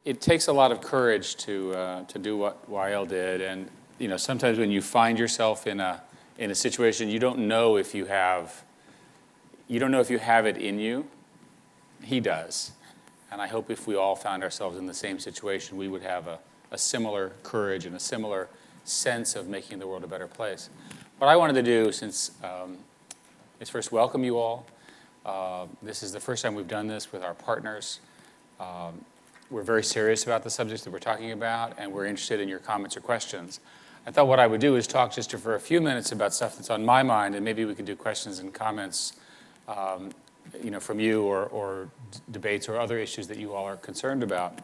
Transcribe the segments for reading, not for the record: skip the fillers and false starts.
it takes a lot of courage to do what Wael did, and sometimes when you find yourself in a situation you don't know if you have it in you. He does, and I hope if we all found ourselves in the same situation, we would have a similar courage and a similar sense of making the world a better place. What I wanted to do, since is first welcome you all. This is the first time we've done this with our partners. We're very serious about the subjects that we're talking about, and we're interested in your comments or questions. I thought what I would do is talk just for a few minutes about stuff that's on my mind, and maybe we could do questions and comments from you or debates or other issues that you all are concerned about.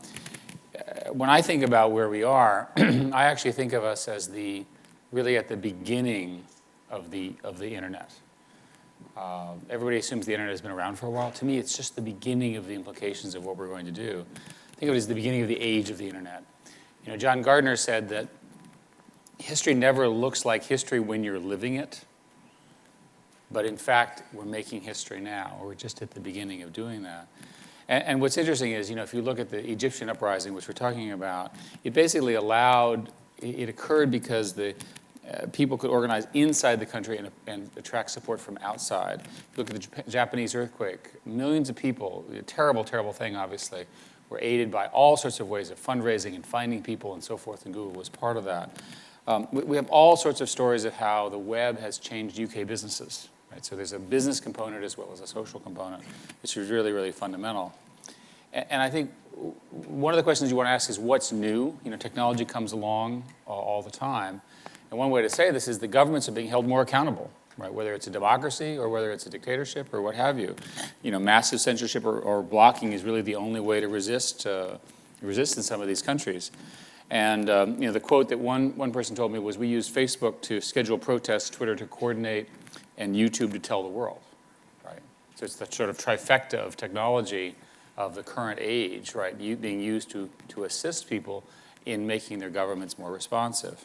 When I think about where we are, I actually think of us as really at the beginning of the internet. Everybody assumes the internet has been around for a while. To me, it's just the beginning of the implications of what we're going to do. Think of it as the beginning of the age of the internet. John Gardner said that history never looks like history when you're living it, but in fact, we're making history now. We're just at the beginning of doing that. And what's interesting is, if you look at the Egyptian uprising, which we're talking about, it basically it occurred because the people could organize inside the country and attract support from outside. If you look at the Japanese earthquake, millions of people, a terrible, terrible thing, obviously, were aided by all sorts of ways of fundraising and finding people and so forth, and Google was part of that. We have all sorts of stories of how the web has changed UK businesses. Right? So there's a business component as well as a social component, which is really, really fundamental. And I think one of the questions you want to ask is what's new? Technology comes along all the time. And one way to say this is the governments are being held more accountable, right? Whether it's a democracy or whether it's a dictatorship or what have you. Massive censorship or blocking is really the only way to resist in some of these countries. And the quote that one person told me was, we use Facebook to schedule protests, Twitter to coordinate, and YouTube to tell the world, right? So it's the sort of trifecta of technology of the current age, right? Being used to assist people in making their governments more responsive.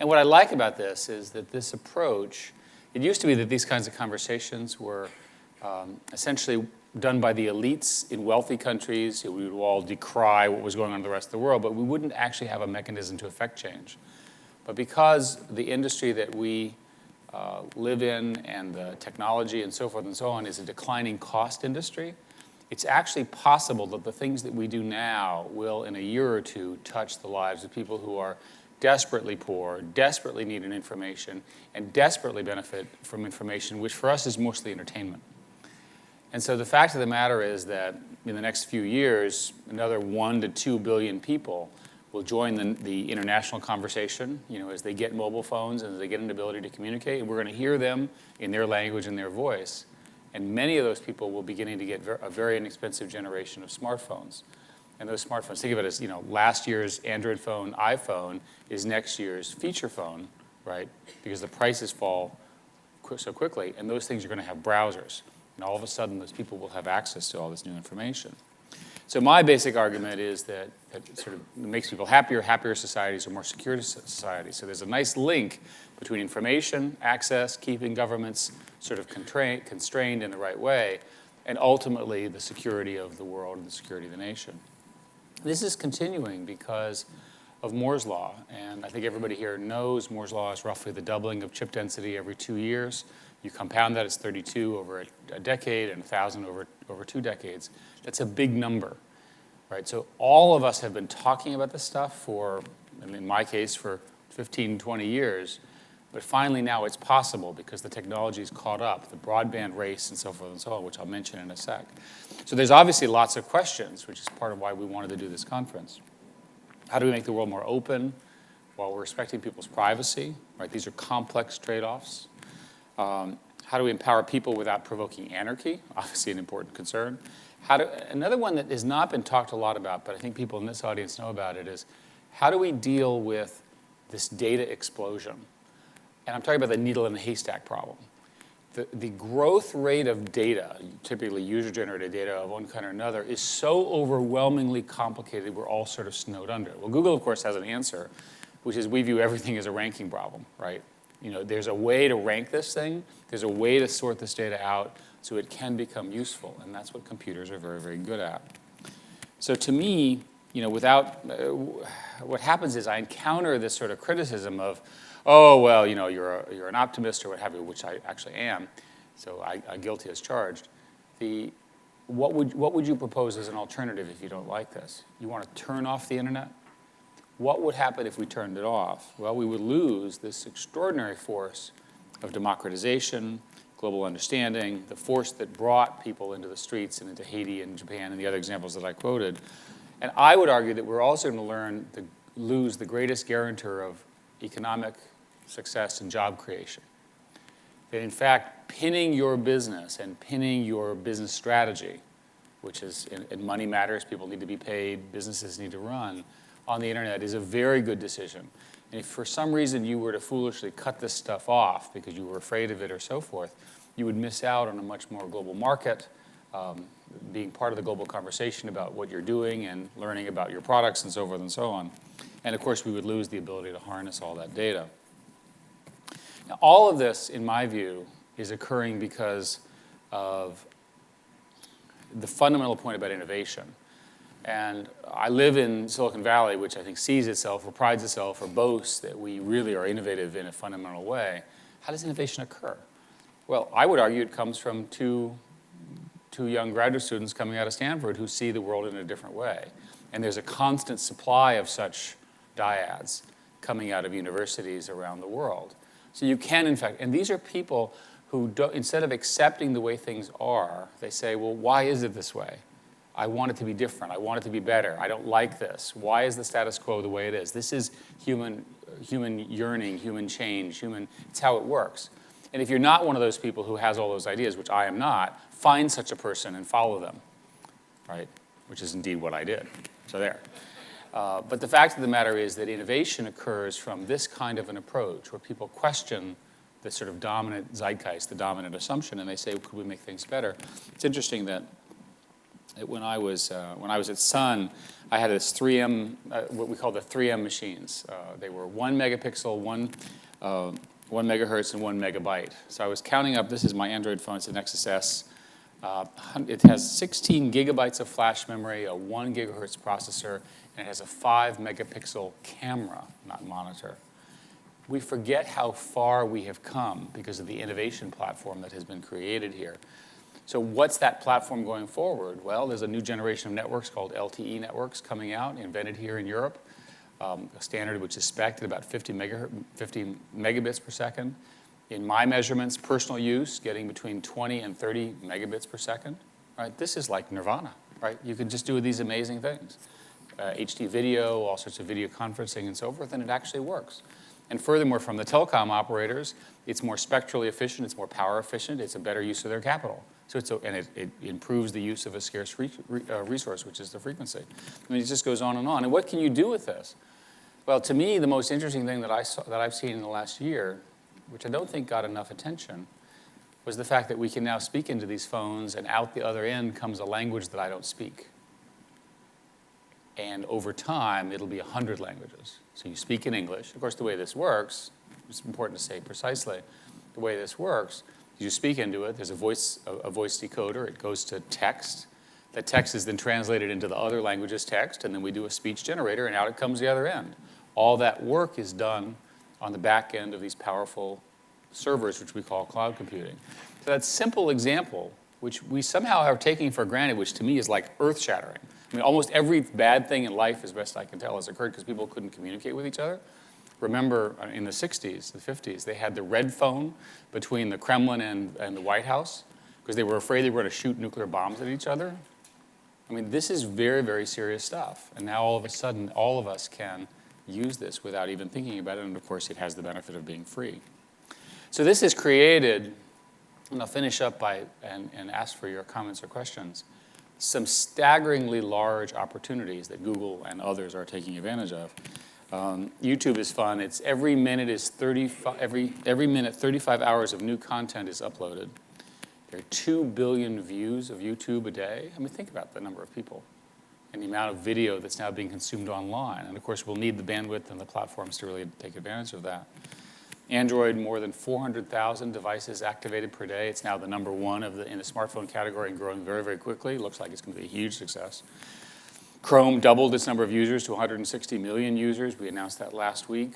And what I like about this is that this approach, it used to be that these kinds of conversations were essentially done by the elites in wealthy countries. We would all decry what was going on in the rest of the world, but we wouldn't actually have a mechanism to affect change. But because the industry that we live in and the technology and so forth and so on is a declining cost industry, it's actually possible that the things that we do now will, in a year or two, touch the lives of people who are desperately poor, desperately need an information, and desperately benefit from information, which for us is mostly entertainment. And so the fact of the matter is that in the next few years, another 1 to 2 billion people will join the international conversation, as they get mobile phones and as they get an ability to communicate, and we're going to hear them in their language and their voice. And many of those people will beginning to get a very inexpensive generation of smartphones. And those smartphones, think of it as, last year's Android phone, iPhone, is next year's feature phone, right? Because the prices fall so quickly, and those things are going to have browsers. And all of a sudden, those people will have access to all this new information. So my basic argument is that sort of makes people happier societies are more secure societies. So there's a nice link between information, access, keeping governments sort of constrained in the right way, and ultimately the security of the world and the security of the nation. This is continuing because of Moore's Law, and I think everybody here knows Moore's Law is roughly the doubling of chip density every 2 years. You compound that, it's 32 over a decade and 1,000 over 2 decades. That's a big number, right? So all of us have been talking about this stuff for, in my case, for 15, 20 years, but finally now it's possible because the technology is caught up, the broadband race and so forth and so on, which I'll mention in a sec. So there's obviously lots of questions, which is part of why we wanted to do this conference. How do we make the world more open while we're respecting people's privacy, right? These are complex trade-offs. How do we empower people without provoking anarchy? Obviously an important concern. Another one that has not been talked a lot about, but I think people in this audience know about it, is how do we deal with this data explosion? And I'm talking about the needle in the haystack problem. The growth rate of data, typically user-generated data of one kind or another, is so overwhelmingly complicated we're all sort of snowed under. Well, Google, of course, has an answer, which is we view everything as a ranking problem, right? There's a way to rank this thing. There's a way to sort this data out so it can become useful, and that's what computers are very, very good at. So to me, without, what happens is I encounter this sort of criticism of, oh, well, you're an optimist or what have you, which I actually am, so I'm guilty as charged. What would you propose as an alternative if you don't like this? You want to turn off the internet? What would happen if we turned it off? Well, we would lose this extraordinary force of democratization, global understanding, the force that brought people into the streets and into Haiti and Japan and the other examples that I quoted. And I would argue that we're also going to lose the greatest guarantor of economic success and job creation. That in fact, pinning your business and pinning your business strategy, which is, and money matters, people need to be paid, businesses need to run, on the internet is a very good decision. And if for some reason you were to foolishly cut this stuff off because you were afraid of it or so forth, you would miss out on a much more global market, being part of the global conversation about what you're doing and learning about your products and so forth and so on. And of course, we would lose the ability to harness all that data. Now, all of this, in my view, is occurring because of the fundamental point about innovation. And I live in Silicon Valley, which I think sees itself or prides itself or boasts that we really are innovative in a fundamental way. How does innovation occur? Well, I would argue it comes from two young graduate students coming out of Stanford who see the world in a different way. And there's a constant supply of such dyads coming out of universities around the world. So you can, in fact, and these are people who, instead of accepting the way things are, they say, well, why is it this way? I want it to be different. I want it to be better. I don't like this. Why is the status quo the way it is? This is human yearning, human change, it's how it works. And if you're not one of those people who has all those ideas, which I am not, find such a person and follow them, right? Which is indeed what I did. So there. But the fact of the matter is that innovation occurs from this kind of an approach where people question the sort of dominant zeitgeist, the dominant assumption, and they say, well, could we make things better? It's interesting that when I was at Sun, I had this 3M, what we call the 3M machines. They were 1 megapixel, 1 megahertz, and 1 megabyte. So I was counting up, this is my Android phone, it's a Nexus S. It has 16 gigabytes of flash memory, a 1 gigahertz processor, and it has a 5 megapixel camera, not monitor. We forget how far we have come because of the innovation platform that has been created here. So what's that platform going forward? Well, there's a new generation of networks called LTE networks coming out, invented here in Europe, a standard which is spec'd at about 50 megabits per second. In my measurements, personal use, getting between 20 and 30 megabits per second. Right? This is like nirvana. Right? You can just do these amazing things. HD video, all sorts of video conferencing and so forth, and it actually works. And furthermore, from the telecom operators, it's more spectrally efficient, it's more power efficient, it's a better use of their capital. So it improves the use of a scarce resource, which is the frequency. I mean, it just goes on. And what can you do with this? Well, to me, the most interesting thing that I've seen in the last year, which I don't think got enough attention, was the fact that we can now speak into these phones, and out the other end comes a language that I don't speak. And over time, it'll be 100 languages. So you speak in English. Of course, the way this works, it's important to say precisely, the way this works, you speak into it, there's a voice decoder, it goes to text. That text is then translated into the other language's text, and then we do a speech generator, and out it comes the other end. All that work is done on the back end of these powerful servers, which we call cloud computing. So that simple example, which we somehow are taking for granted, which to me is like earth-shattering. I mean, almost every bad thing in life, as best I can tell, has occurred because people couldn't communicate with each other. Remember, in the 60s, the 50s, they had the red phone between the Kremlin and the White House because they were afraid they were going to shoot nuclear bombs at each other. I mean, this is very, very serious stuff. And now all of a sudden, all of us can use this without even thinking about it. And of course, it has the benefit of being free. So this has created, and I'll finish up and ask for your comments or questions, some staggeringly large opportunities that Google and others are taking advantage of. YouTube is fun. It's every minute 35 hours of new content is uploaded. There are 2 billion views of YouTube a day. I mean, think about the number of people and the amount of video that's now being consumed online. And of course, we'll need the bandwidth and the platforms to really take advantage of that. Android, more than 400,000 devices activated per day. It's now the #1 in the smartphone category and growing very, very quickly. Looks like it's going to be a huge success. Chrome doubled its number of users to 160 million users. We announced that last week.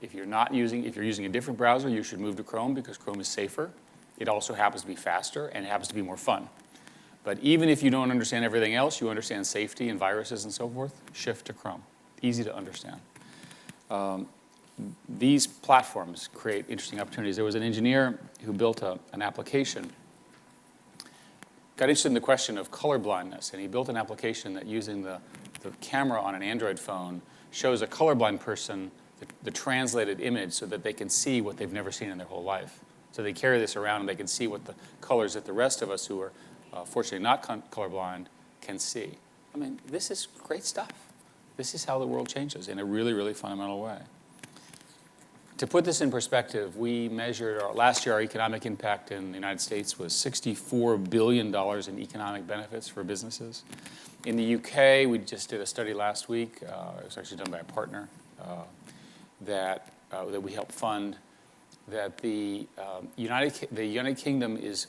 If you're using a different browser, you should move to Chrome because Chrome is safer. It also happens to be faster, and it happens to be more fun. But even if you don't understand everything else, you understand safety and viruses and so forth, shift to Chrome. Easy to understand. These platforms create interesting opportunities. There was an engineer who built an application, got interested in the question of color blindness, and he built an application that using the camera on an Android phone shows a colorblind person the translated image so that they can see what they've never seen in their whole life. So they carry this around and they can see what the colors that the rest of us who are fortunately not colorblind can see. I mean, this is great stuff. This is how the world changes in a really, really fundamental way. To put this in perspective, we measured last year our economic impact in the United States was $64 billion in economic benefits for businesses. In the UK, we just did a study last week. It was actually done by a partner that we helped fund. That the United Kingdom is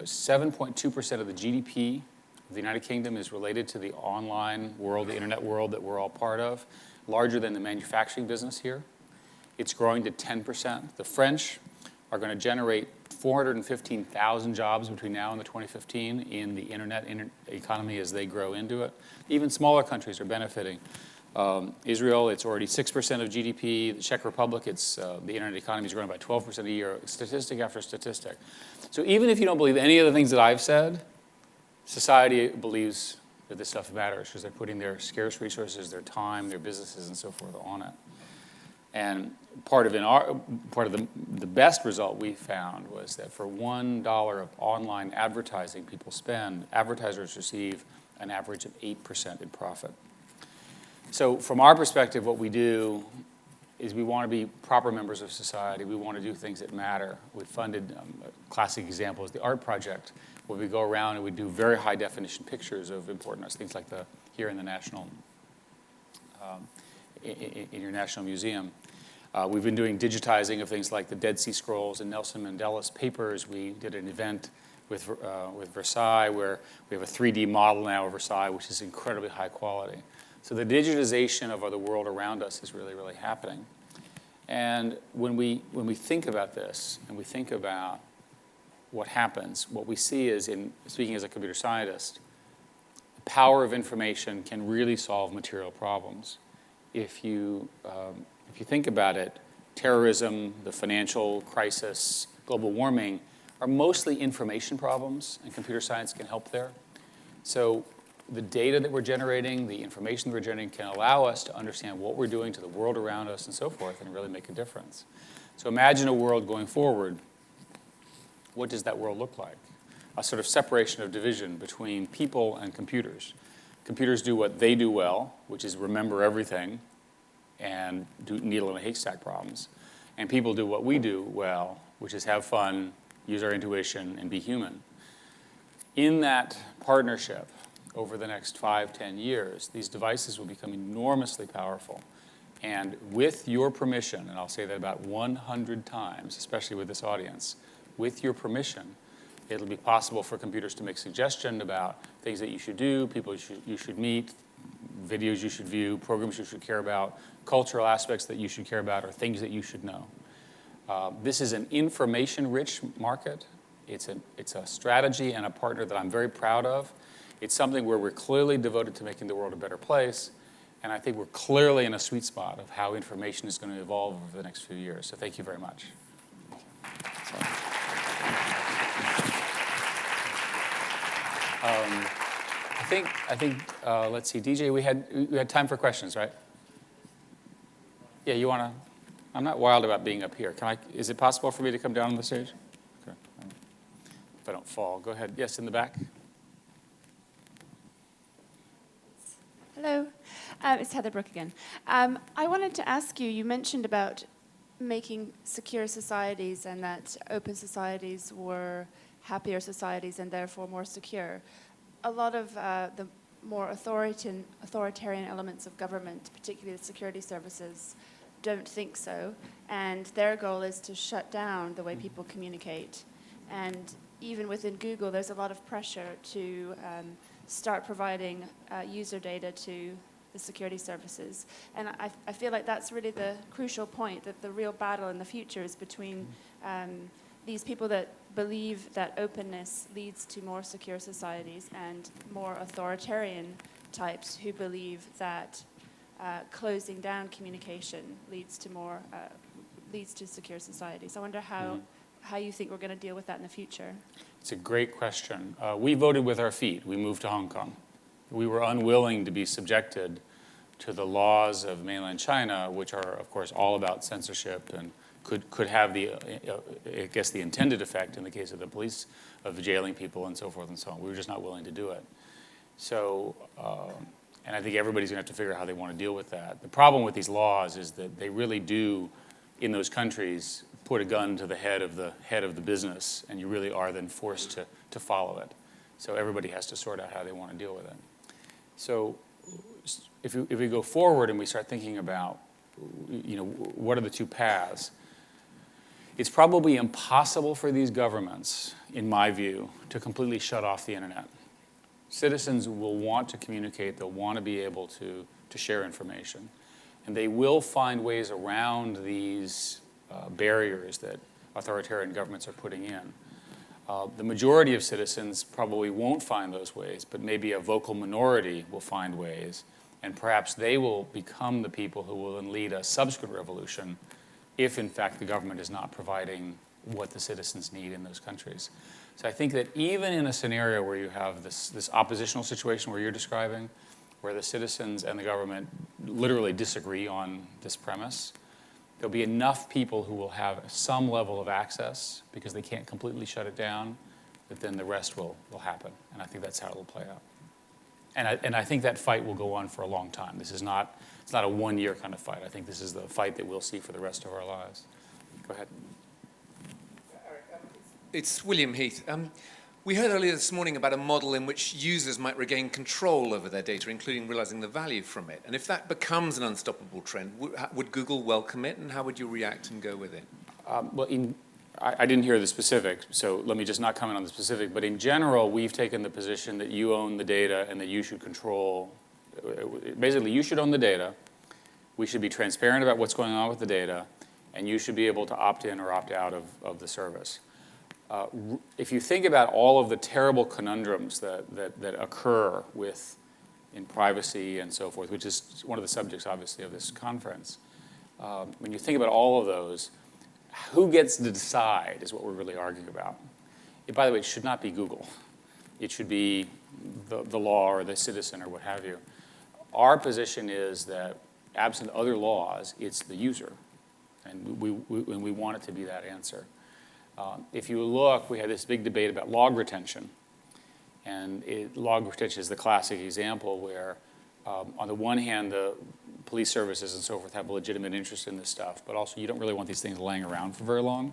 7.2% of the GDP of the United Kingdom is related to the online world, the internet world that we're all part of, larger than the manufacturing business here. It's growing to 10%. The French are going to generate 415,000 jobs between now and the 2015 in the internet economy as they grow into it. Even smaller countries are benefiting. Israel, it's already 6% of GDP. The Czech Republic, the internet economy is growing by 12% a year, statistic after statistic. So even if you don't believe any of the things that I've said, society believes that this stuff matters because they're putting their scarce resources, their time, their businesses, and so forth on it. And part of the best result we found was that for $1 of online advertising people spend, advertisers receive an average of 8% in profit. So from our perspective, what we do is we want to be proper members of society. We want to do things that matter. We funded, a classic example is the Art Project, where we go around and we do very high definition pictures of important things like here in the National, in your National Museum. We've been doing digitizing of things like the Dead Sea Scrolls and Nelson Mandela's papers. We did an event with Versailles where we have a 3D model now of Versailles, which is incredibly high quality. So the digitization of the world around us is really, really happening. And when we think about this and we think about what happens, what we see is, speaking as a computer scientist, the power of information can really solve material problems. If you think about it, terrorism, the financial crisis, global warming are mostly information problems, and computer science can help there. So the data that we're generating, the information that we're generating can allow us to understand what we're doing to the world around us and so forth and really make a difference. So imagine a world going forward. What does that world look like? A sort of separation of division between people and computers. Computers do what they do well, which is remember everything and do needle in a haystack problems. And people do what we do well, which is have fun, use our intuition, and be human. In that partnership, over the next 5, 10 years, these devices will become enormously powerful. And with your permission, and I'll say that about 100 times, especially with this audience, with your permission, it'll be possible for computers to make suggestions about things that you should do, people you should meet, videos you should view, programs you should care about, cultural aspects that you should care about, or things that you should know. This is an information-rich market. It's a strategy and a partner that I'm very proud of. It's something where we're clearly devoted to making the world a better place, and I think we're clearly in a sweet spot of how information is going to evolve over the next few years. So thank you very much. I think. Let's see, DJ. We had time for questions, right? Yeah, you want to? I'm not wild about being up here. Is it possible for me to come down on the stage? Okay. If I don't fall, go ahead. Yes, in the back. Hello, it's Heather Brooke again. I wanted to ask you, you mentioned about making secure societies and that open societies were happier societies and therefore more secure. A lot of the more authoritarian elements of government, particularly the security services, don't think so, and their goal is to shut down the way people communicate. And even within Google, there's a lot of pressure to start providing user data to the security services. And I feel like that's really the crucial point, that the real battle in the future is between these people that believe that openness leads to more secure societies and more authoritarian types who believe that closing down communication leads to secure societies. I wonder how you think we're going to deal with that in the future. It's a great question. We voted with our feet. We moved to Hong Kong. We were unwilling to be subjected to the laws of mainland China, which are, of course, all about censorship and could have the, I guess, the intended effect in the case of the police, of jailing people and so forth and so on. We were just not willing to do it. So, and I think everybody's going to have to figure out how they want to deal with that. The problem with these laws is that they really do, in those countries, put a gun to the head of the business, and you really are then forced to follow it. So everybody has to sort out how they want to deal with it. So if we go forward and we start thinking about, what are the two paths, it's probably impossible for these governments, in my view, to completely shut off the internet. Citizens will want to communicate, they'll want to be able to share information, and they will find ways around these barriers that authoritarian governments are putting in. The majority of citizens probably won't find those ways, but maybe a vocal minority will find ways, and perhaps they will become the people who will then lead a subsequent revolution if, in fact, the government is not providing what the citizens need in those countries. So I think that even in a scenario where you have this oppositional situation where you're describing, where the citizens and the government literally disagree on this premise, there'll be enough people who will have some level of access because they can't completely shut it down, that then the rest will happen. And I think that's how it'll play out. And I think that fight will go on for a long time. It's not a one-year kind of fight. I think this is the fight that we'll see for the rest of our lives. Go ahead. It's William Heath. We heard earlier this morning about a model in which users might regain control over their data, including realizing the value from it. And if that becomes an unstoppable trend, would Google welcome it, and how would you react and go with it? I didn't hear the specific, so let me just not comment on the specific. But in general, we've taken the position that you own the data and that you should control. Basically, you should own the data. We should be transparent about what's going on with the data, and you should be able to opt in or opt out of the service. If you think about all of the terrible conundrums that occur in privacy and so forth, which is one of the subjects, obviously, of this conference, when you think about all of those, who gets to decide is what we're really arguing about. By the way, it should not be Google. It should be the law or the citizen or what have you. Our position is that absent other laws, it's the user, and we want it to be that answer. If you look, we had this big debate about log retention. And log retention is the classic example where, on the one hand, the police services and so forth have a legitimate interest in this stuff, but also you don't really want these things laying around for very long.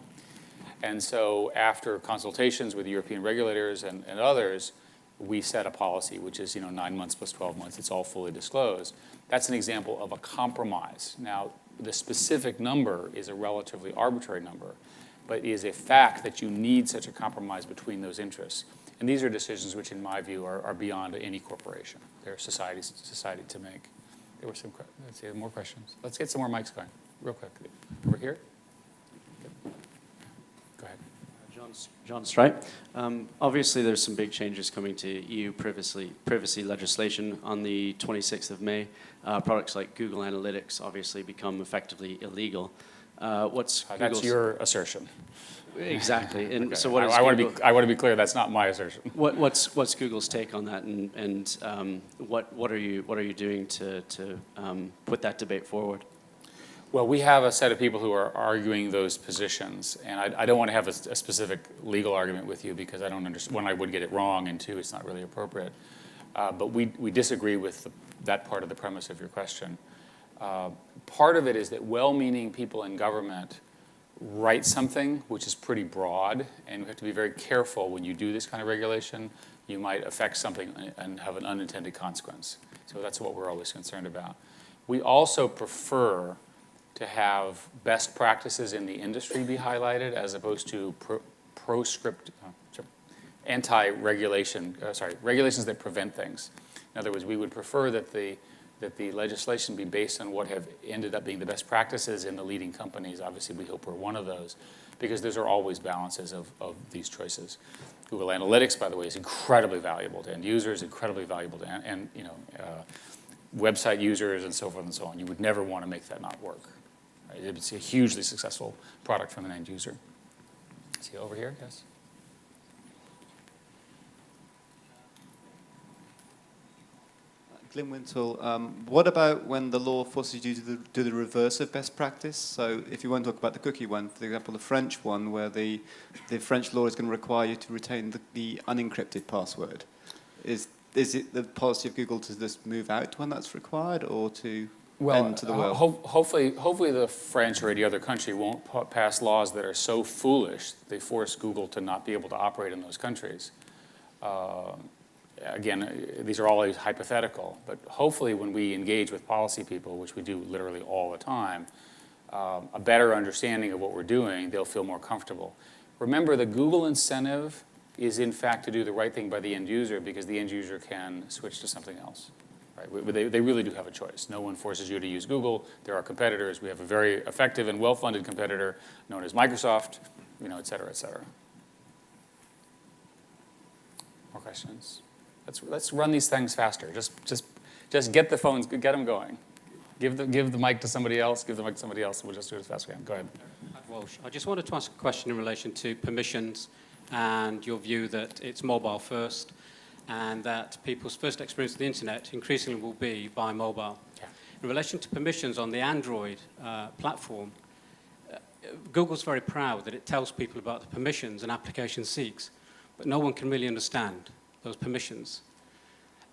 And so after consultations with European regulators and others, we set a policy, which is 9 months plus 12 months. It's all fully disclosed. That's an example of a compromise. Now, the specific number is a relatively arbitrary number, but it is a fact that you need such a compromise between those interests. And these are decisions which, in my view, are beyond any corporation. They're society to make. There were let's see, more questions. Let's get some more mics going, real quick. Over here. Go ahead. John Stripe. Obviously, there's some big changes coming to EU privacy legislation on the 26th of May. Products like Google Analytics obviously become effectively illegal. That's your assertion. Exactly. And okay. so what is I want to be clear. That's not my assertion. What's Google's take on that, and what are you doing to put that debate forward? Well, we have a set of people who are arguing those positions, and I don't want to have a specific legal argument with you because I don't understand. One, I would get it wrong, and two, it's not really appropriate. But we disagree with that part of the premise of your question. Part of it is that well-meaning people in government write something which is pretty broad, and you have to be very careful when you do this kind of regulation. You might affect something and have an unintended consequence. So that's what we're always concerned about. We also prefer to have best practices in the industry be highlighted as opposed to regulations that prevent things. In other words, we would prefer that the legislation be based on what have ended up being the best practices in the leading companies. Obviously, we hope we're one of those, because those are always balances of these choices. Google Analytics, by the way, is incredibly valuable to end users, incredibly valuable to website users, and so forth and so on. You would never want to make that not work. Right? It's a hugely successful product from an end user. See over here, yes? Glyn Wintle, what about when the law forces you to do the reverse of best practice? So if you want to talk about the cookie one, for example, the French one, where the French law is going to require you to retain the unencrypted password. Is it the policy of Google to just move out when that's required, or to end to the world? Hopefully the French or any other country won't pass laws that are so foolish they force Google to not be able to operate in those countries. Again, these are always hypothetical, but hopefully when we engage with policy people, which we do literally all the time, a better understanding of what we're doing, they'll feel more comfortable. Remember, the Google incentive is in fact to do the right thing by the end user, because the end user can switch to something else. Right? They really do have a choice. No one forces you to use Google. There are competitors. We have a very effective and well-funded competitor known as Microsoft, et cetera, et cetera. More questions? Let's run these things faster. Just get the phones, get them going. Give the mic to somebody else. Give the mic to somebody else. We'll just do it as fast as we can. Go ahead. Walsh, I just wanted to ask a question in relation to permissions and your view that it's mobile first, and that people's first experience of the internet increasingly will be by mobile. Yeah. In relation to permissions on the Android platform, Google's very proud that it tells people about the permissions an application seeks, but no one can really understand those permissions.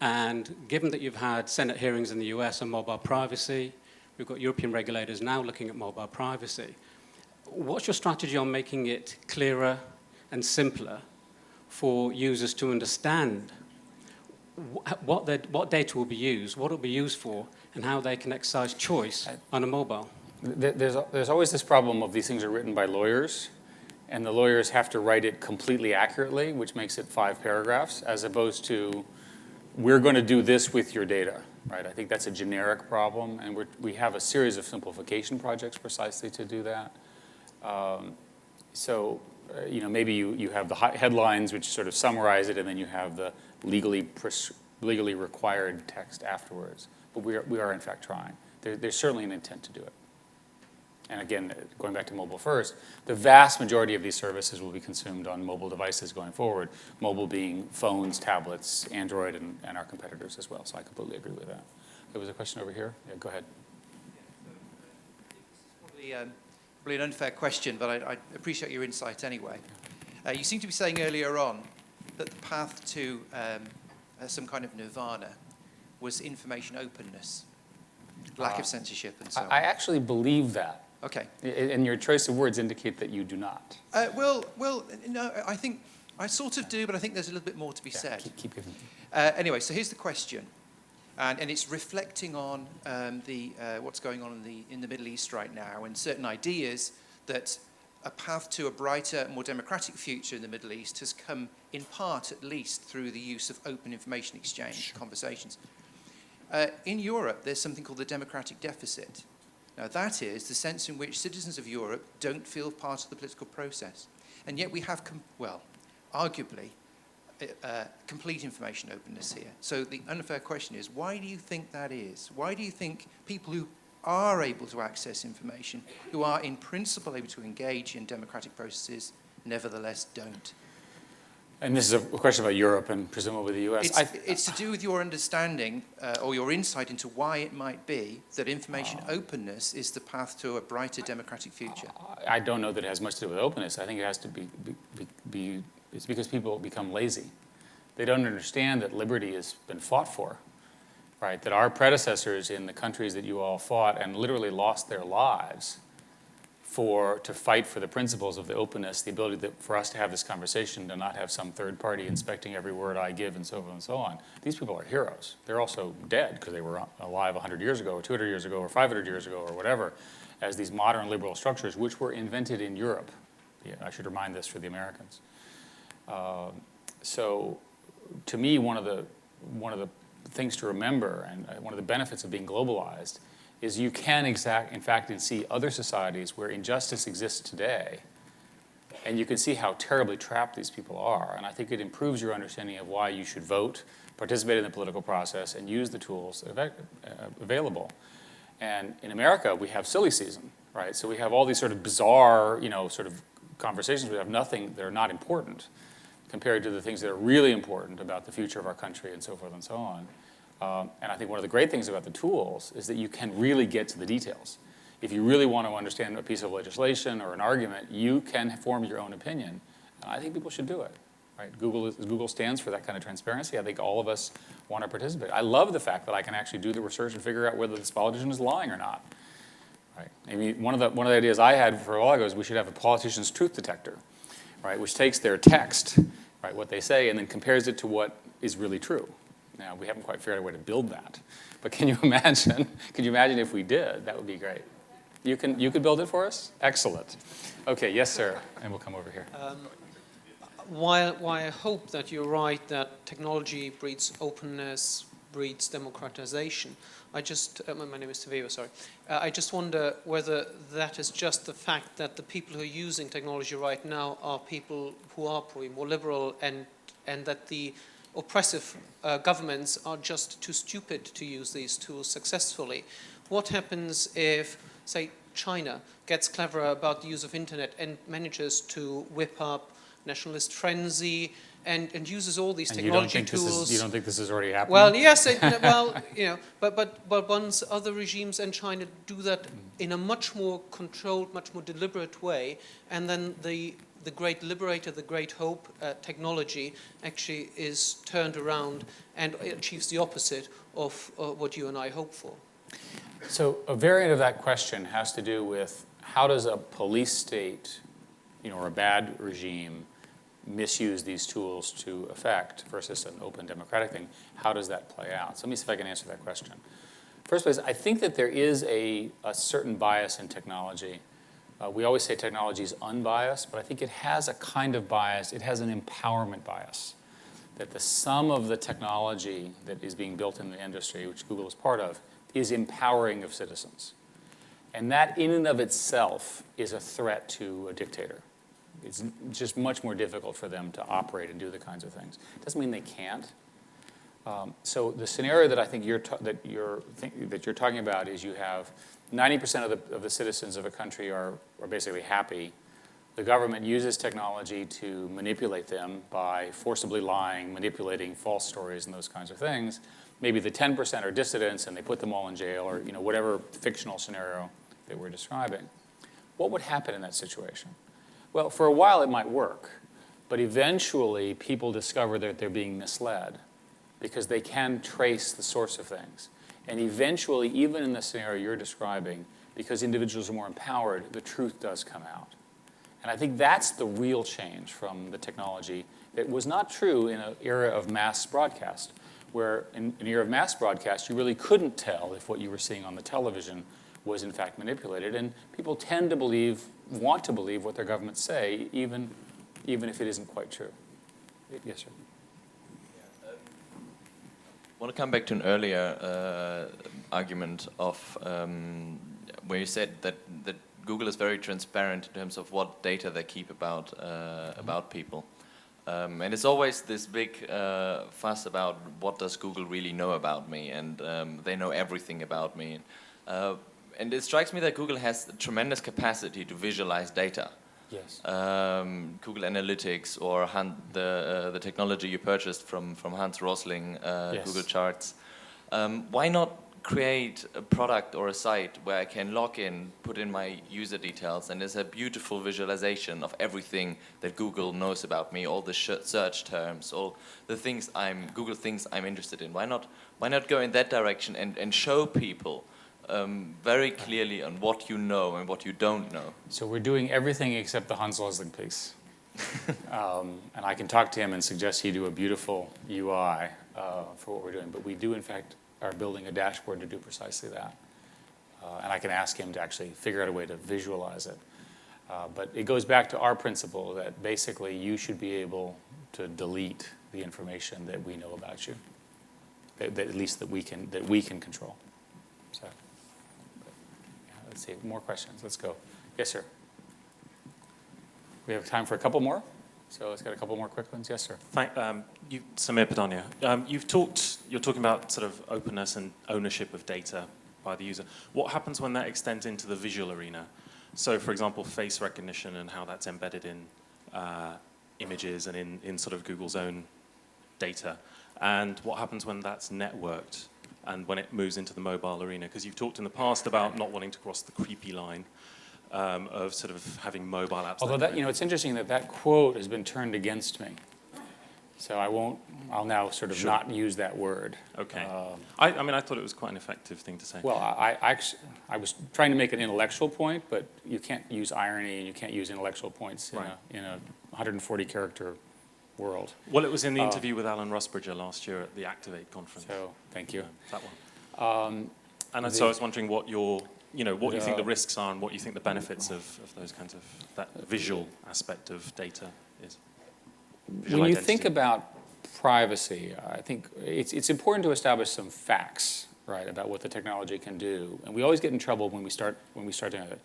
And given that you've had Senate hearings in the US on mobile privacy, we've got European regulators now looking at mobile privacy, what's your strategy on making it clearer and simpler for users to understand what data will be used, what it will be used for, and how they can exercise choice on a mobile? There's always this problem of these things are written by lawyers, and the lawyers have to write it completely accurately, which makes it 5 paragraphs, as opposed to, we're going to do this with your data. Right? I think that's a generic problem, and we have a series of simplification projects precisely to do that. Maybe you have the headlines which sort of summarize it, and then you have the legally required text afterwards. But we are in fact trying. There's certainly an intent to do it. And again, going back to mobile first, the vast majority of these services will be consumed on mobile devices going forward, mobile being phones, tablets, Android, and our competitors as well. So I completely agree with that. There was a question over here. Yeah, go ahead. Probably an unfair question, but I appreciate your insight anyway. You seem to be saying earlier on that the path to some kind of nirvana was information openness, lack of censorship, and so on. I actually believe that. Okay. And your choice of words indicate that you do not. Well, no, I think I sort of do, but I think there's a little bit more to be said. Keep giving. Anyway, so here's the question, and it's reflecting on what's going on in the Middle East right now, and certain ideas that a path to a brighter, more democratic future in the Middle East has come in part, at least, through the use of open information exchange conversations. In Europe, there's something called the democratic deficit. Now, that is the sense in which citizens of Europe don't feel part of the political process. And yet we have, arguably, complete information openness here. So the unfair question is, why do you think that is? Why do you think people who are able to access information, who are in principle able to engage in democratic processes, nevertheless don't? And this is a question about Europe and presumably the US. It's to do with your understanding or your insight into why it might be that information openness is the path to a brighter democratic future. I don't know that it has much to do with openness. I think it has to be it's because people become lazy. They don't understand that liberty has been fought for, right? That our predecessors in the countries that you all fought and literally lost their lives to fight for the principles of the openness, the ability for us to have this conversation, to not have some third party inspecting every word I give, and so forth and so on. These people are heroes. They're also dead because they were alive 100 years ago, or 200 years ago, or 500 years ago, or whatever, as these modern liberal structures, which were invented in Europe. Yeah, I should remind this for the Americans. So to me, one of the things to remember, and one of the benefits of being globalized, is you can in fact see other societies where injustice exists today, and you can see how terribly trapped these people are. And I think it improves your understanding of why you should vote, participate in the political process, and use the tools available. And in America, we have silly season, right? So we have all these sort of bizarre, sort of conversations that have nothing, that are not important, compared to the things that are really important about the future of our country and so forth and so on. And I think one of the great things about the tools is that you can really get to the details. If you really want to understand a piece of legislation or an argument, you can form your own opinion. And I think people should do it. Right? Google stands for that kind of transparency. I think all of us want to participate. I love the fact that I can actually do the research and figure out whether this politician is lying or not. Right? I mean, one of the ideas I had for a while ago is we should have a politician's truth detector, right, which takes their text, right, what they say, and then compares it to what is really true. Now, we haven't quite figured out a way to build that, but can you imagine? Could you imagine if we did? That would be great. You could build it for us? Excellent. Okay, yes, sir, and we'll come over here. While I hope that you're right, that technology breeds openness, breeds democratization, my name is Tavio, sorry. I just wonder whether that is just the fact that the people who are using technology right now are people who are probably more liberal, and that the oppressive governments are just too stupid to use these tools successfully. What happens if, say, China gets cleverer about the use of internet and manages to whip up nationalist frenzy and uses all these technology tools? You don't think this is already happening? Well, yes. But once other regimes in China do that in a much more controlled, much more deliberate way, and then the great liberator, the great hope technology actually is turned around and achieves the opposite of what you and I hope for. So a variant of that question has to do with how does a police state, or a bad regime, misuse these tools to effect versus an open democratic thing? How does that play out? So let me see if I can answer that question. First place, I think that there is a certain bias in technology. We always say technology is unbiased, but I think it has a kind of bias. It has an empowerment bias, that the sum of the technology that is being built in the industry, which Google is part of, is empowering of citizens. And that in and of itself is a threat to a dictator. It's just much more difficult for them to operate and do the kinds of things. It doesn't mean they can't. So the scenario that I think you're talking about is you have 90% of the citizens of a country are basically happy. The government uses technology to manipulate them by forcibly lying, manipulating false stories and those kinds of things. Maybe the 10% are dissidents and they put them all in jail, or whatever fictional scenario that we're describing. What would happen in that situation? Well, for a while it might work, but eventually people discover that they're being misled because they can trace the source of things. And eventually, even in the scenario you're describing, because individuals are more empowered, the truth does come out. And I think that's the real change from the technology that was not true in an era of mass broadcast, where in an era of mass broadcast, you really couldn't tell if what you were seeing on the television was in fact manipulated. And people tend to want to believe what their governments say, even if it isn't quite true. Yes, sir. I want to come back to an earlier argument of where you said that Google is very transparent in terms of what data they keep about people. And it's always this big fuss about what does Google really know about me, and they know everything about me. And it strikes me that Google has a tremendous capacity to visualize data. Yes. Google Analytics, or the technology you purchased from Hans Rosling, Yes. Google Charts. Why not create a product or a site where I can log in, put in my user details, and there's a beautiful visualization of everything that Google knows about me, all the search terms, all the things Google thinks I'm interested in. Why not go in that direction and show people very clearly on what you know and what you don't know? So we're doing everything except the Hans Rosling piece. And I can talk to him and suggest he do a beautiful UI for what we're doing. But we do, in fact, are building a dashboard to do precisely that. And I can ask him to actually figure out a way to visualize it. But it goes back to our principle that basically you should be able to delete the information that we know about you, that at least that we can control. So, yeah, let's see, more questions. Let's go. Yes, sir. We have time for a couple more, so let's get a couple more quick ones. Yes, sir. Samir Padania. You're talking about sort of openness and ownership of data by the user. What happens when that extends into the visual arena? So, for example, face recognition and how that's embedded in images and in sort of Google's own data. And what happens when that's networked and when it moves into the mobile arena? Because you've talked in the past about not wanting to cross the creepy line of sort of having mobile apps. Although that, it's interesting that quote has been turned against me. So I'll now sort of not use that word. Okay. I mean, I thought it was quite an effective thing to say. Well, I was trying to make an intellectual point, but you can't use irony and you can't use intellectual points in a 140-character world. Well, it was in the interview with Alan Rusbridger last year at the Activate conference. So, thank you. That one. So I was wondering what you think the risks are and what you think the benefits of those kinds of, that visual aspect of data is. When you think about privacy, I think it's important to establish some facts, right, about what the technology can do. And we always get in trouble when we start doing it.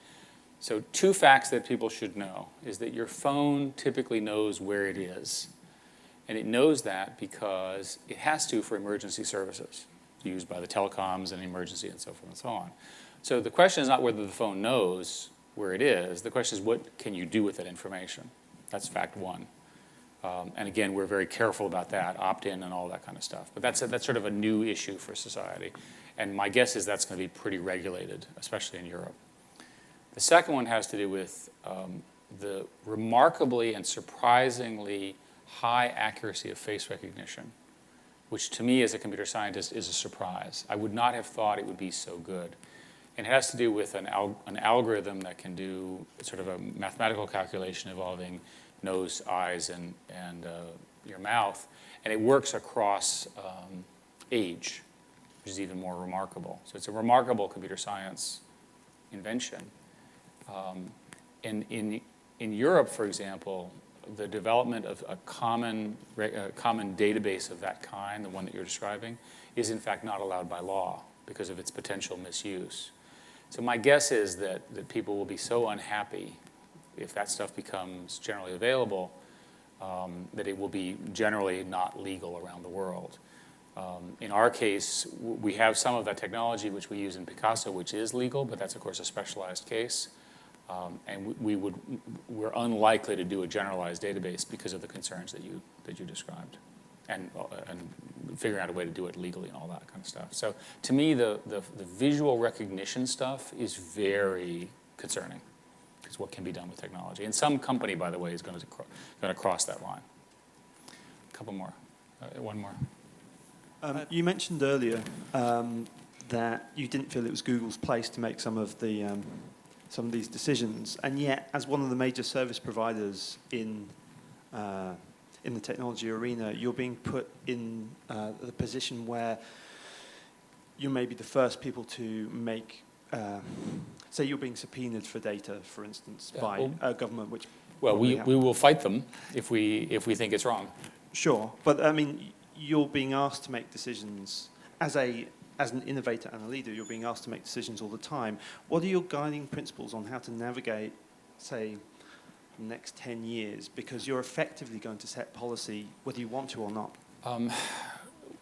So 2 facts that people should know is that your phone typically knows where it is. And it knows that because it has to for emergency services used by the telecoms and emergency and so forth and so on. So the question is not whether the phone knows where it is. The question is what can you do with that information? That's fact 1. And again, we're very careful about that, opt-in and all that kind of stuff. But that's sort of a new issue for society. And my guess is that's going to be pretty regulated, especially in Europe. The second one has to do with the remarkably and surprisingly high accuracy of face recognition, which to me as a computer scientist is a surprise. I would not have thought it would be so good. And it has to do with an algorithm that can do sort of a mathematical calculation involving nose, eyes, and your mouth. And it works across age, which is even more remarkable. So it's a remarkable computer science invention. In Europe, for example, the development of a common database of that kind, the one that you're describing, is in fact not allowed by law because of its potential misuse. So my guess is that people will be so unhappy if that stuff becomes generally available that it will be generally not legal around the world. In our case, we have some of that technology which we use in Picasso, which is legal, but that's of course a specialized case. And we're unlikely to do a generalized database because of the concerns that you described, and figuring out a way to do it legally and all that kind of stuff. So to me, the visual recognition stuff is very concerning. It's what can be done with technology, and some company, by the way, is going to cross that line. A couple more, one more. You mentioned earlier that you didn't feel it was Google's place to make some of these decisions, and yet, as one of the major service providers in the technology arena, you're being put in the position where you may be the first people to make. Say you're being subpoenaed for data, for instance, by a government, which. Well, we will fight them if we think it's wrong. Sure, but I mean, you're being asked to make decisions as an innovator and a leader. You're being asked to make decisions all the time. What are your guiding principles on how to navigate, say, the next 10 years? Because you're effectively going to set policy whether you want to or not.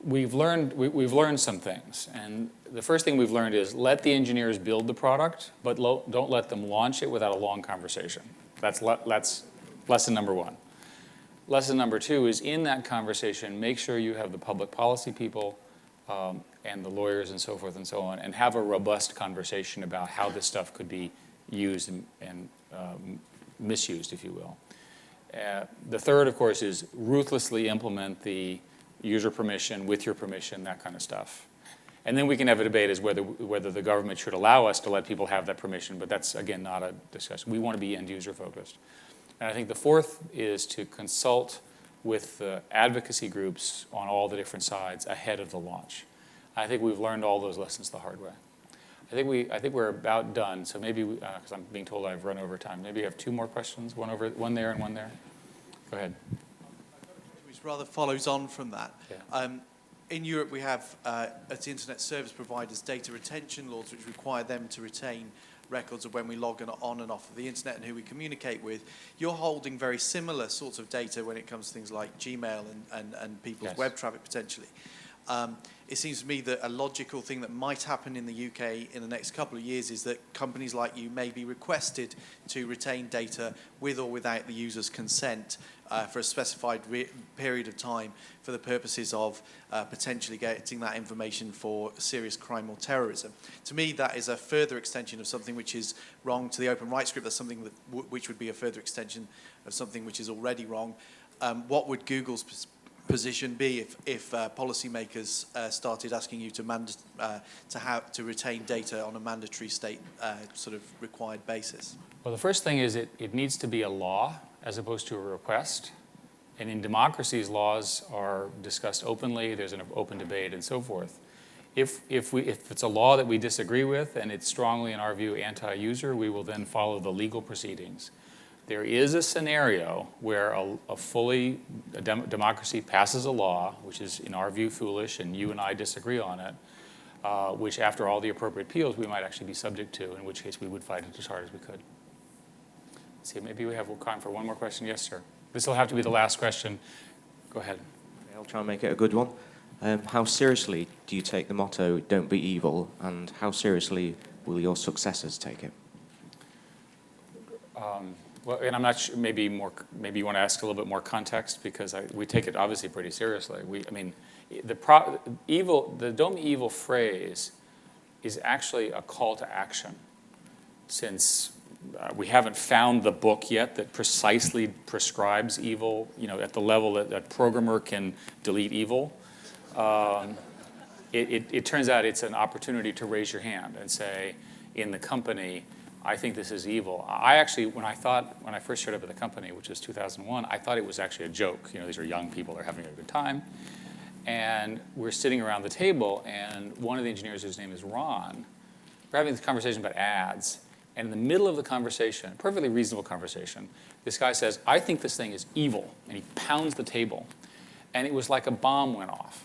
We've learned some things, and the first thing we've learned is let the engineers build the product, but don't let them launch it without a long conversation. That's lesson number 1. Lesson number 2 is in that conversation, make sure you have the public policy people and the lawyers and so forth and so on, and have a robust conversation about how this stuff could be used and misused, if you will. The third, of course, is ruthlessly implement the user permission, with your permission, that kind of stuff. And then we can have a debate as whether the government should allow us to let people have that permission, but that's, again, not a discussion. We want to be end-user focused. And I think the fourth is to consult with the advocacy groups on all the different sides ahead of the launch. I think we've learned all those lessons the hard way. I think we're about done. So maybe, because I'm being told I've run over time, maybe you have two more questions, one there and one there. Go ahead. Which rather follows on from that. Yeah. In Europe, we have, as internet service providers, data retention laws which require them to retain records of when we log on and off of the internet and who we communicate with. You're holding very similar sorts of data when it comes to things like Gmail and people's Yes. web traffic potentially. It seems to me that a logical thing that might happen in the UK in the next couple of years is that companies like you may be requested to retain data with or without the user's consent for a specified period of time for the purposes of potentially getting that information for serious crime or terrorism. To me, that is a further extension of something which is wrong to the open rights group. That's something that which would be a further extension of something which is already wrong. What would Google's position be if policymakers started asking you to retain data on a mandatory state sort of required basis? Well, the first thing is it needs to be a law as opposed to a request. And in democracies, laws are discussed openly. There's an open debate and so forth. If it's a law that we disagree with and it's strongly, in our view, anti-user, we will then follow the legal proceedings. There is a scenario where a democracy passes a law, which is, in our view, foolish, and you and I disagree on it, which, after all the appropriate appeals, we might actually be subject to, in which case we would fight it as hard as we could. Let's see, maybe we have time for one more question. Yes, sir. This will have to be the last question. Go ahead. I'll try and make it a good one. How seriously do you take the motto, "Don't be evil," and how seriously will your successors take it? Well, and I'm not sure, maybe you want to ask a little bit more context, because we take it obviously pretty seriously. The "don't be evil" phrase is actually a call to action, since we haven't found the book yet that precisely prescribes evil, at the level that a programmer can delete evil. It turns out it's an opportunity to raise your hand and say, in the company, I think this is evil. I actually, when I first showed up at the company, which was 2001, I thought it was actually a joke. These are young people, they're having a good time. And we're sitting around the table, and one of the engineers, whose name is Ron, we're having this conversation about ads. And in the middle of the conversation, perfectly reasonable conversation, this guy says, "I think this thing is evil." And he pounds the table. And it was like a bomb went off.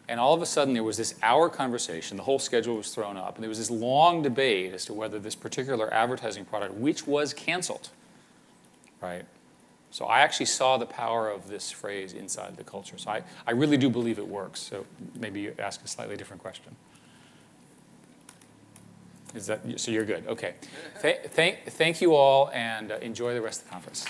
And all of a sudden, there was this hour conversation. The whole schedule was thrown up. And there was this long debate as to whether this particular advertising product, which was canceled, right? So I actually saw the power of this phrase inside the culture. So I really do believe it works. So maybe you ask a slightly different question. So you're good. Okay. Thank you all, and enjoy the rest of the conference.